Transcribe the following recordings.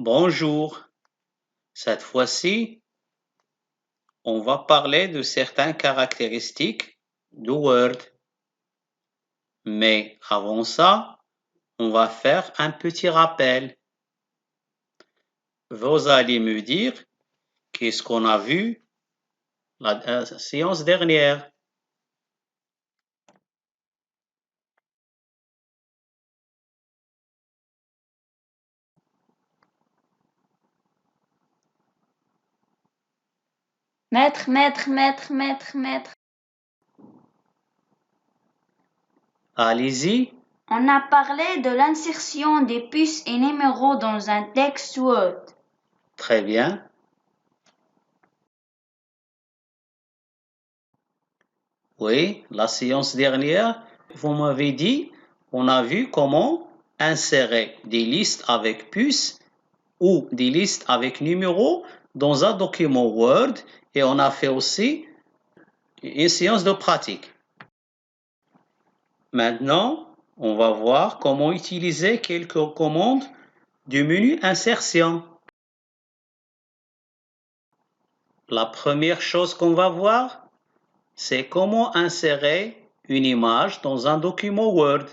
Bonjour, cette fois-ci, on va parler de certaines caractéristiques du Word. Mais avant ça, on va faire un petit rappel. Vous allez me dire qu'est-ce qu'on a vu la séance dernière. Maître. Allez-y. On a parlé de l'insertion des puces et numéros dans un texte Word. Très bien. Oui, la séance dernière, vous m'avez dit, on a vu comment insérer des listes avec puces ou des listes avec numéros dans un document Word et on a fait aussi une séance de pratique. Maintenant, on va voir comment utiliser quelques commandes du menu insertion. La première chose qu'on va voir, c'est comment insérer une image dans un document Word.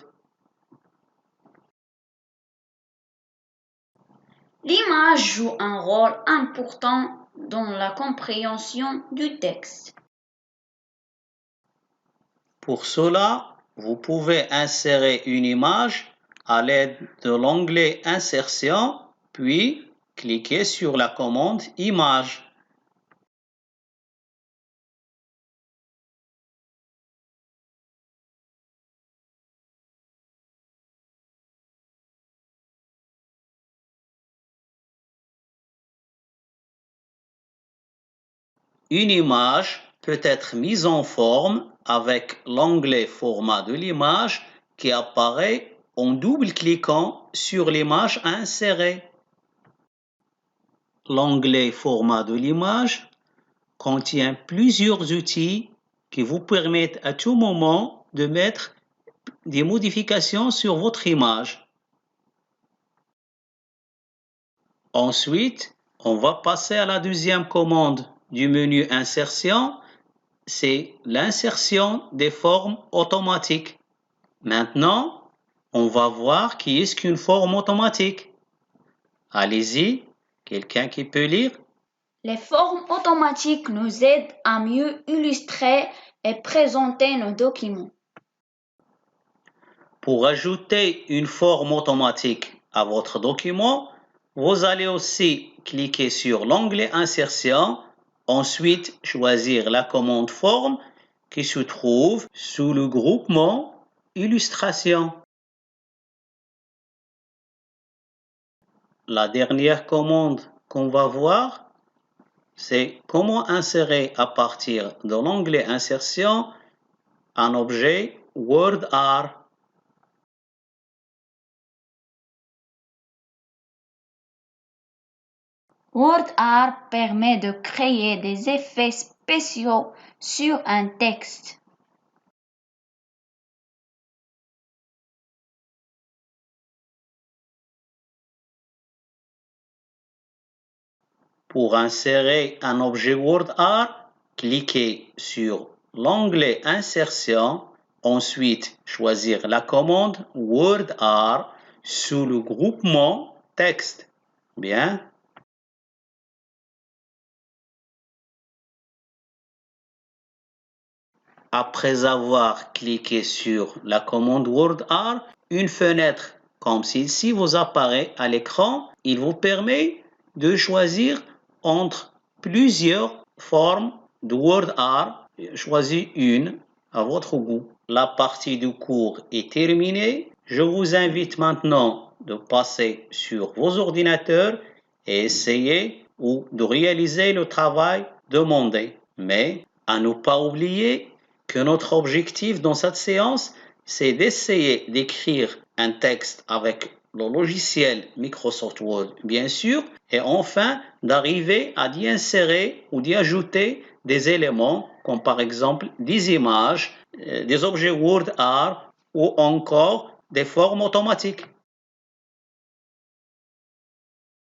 L'image joue un rôle important dans la compréhension du texte. Pour cela, vous pouvez insérer une image à l'aide de l'onglet Insertion, puis cliquez sur la commande Image. Une image peut être mise en forme avec l'onglet Format de l'image qui apparaît en double-cliquant sur l'image à insérer. L'onglet Format de l'image contient plusieurs outils qui vous permettent à tout moment de mettre des modifications sur votre image. Ensuite, on va passer à la deuxième commande du menu Insertion, c'est l'insertion des formes automatiques. Maintenant, on va voir qu'est-ce qu'une forme automatique. Allez-y, quelqu'un qui peut lire? Les formes automatiques nous aident à mieux illustrer et présenter nos documents. Pour ajouter une forme automatique à votre document, vous allez aussi cliquer sur l'onglet Insertion, ensuite choisir la commande Forme qui se trouve sous le groupement Illustration. La dernière commande qu'on va voir, c'est comment insérer à partir de l'onglet Insertion un objet WordArt. WordArt permet de créer des effets spéciaux sur un texte. Pour insérer un objet WordArt, cliquez sur l'onglet Insertion, ensuite choisir la commande WordArt sous le groupement Texte. Bien. Après avoir cliqué sur la commande WordArt, une fenêtre comme celle-ci vous apparaît à l'écran. Il vous permet de choisir entre plusieurs formes de WordArt. Choisissez une à votre goût. La partie du cours est terminée. Je vous invite maintenant de passer sur vos ordinateurs et essayer ou de réaliser le travail demandé. Mais à ne pas oublier que notre objectif dans cette séance, c'est d'essayer d'écrire un texte avec le logiciel Microsoft Word, bien sûr, et enfin d'arriver à y insérer ou d'y ajouter des éléments comme par exemple des images, des objets WordArt ou encore des formes automatiques.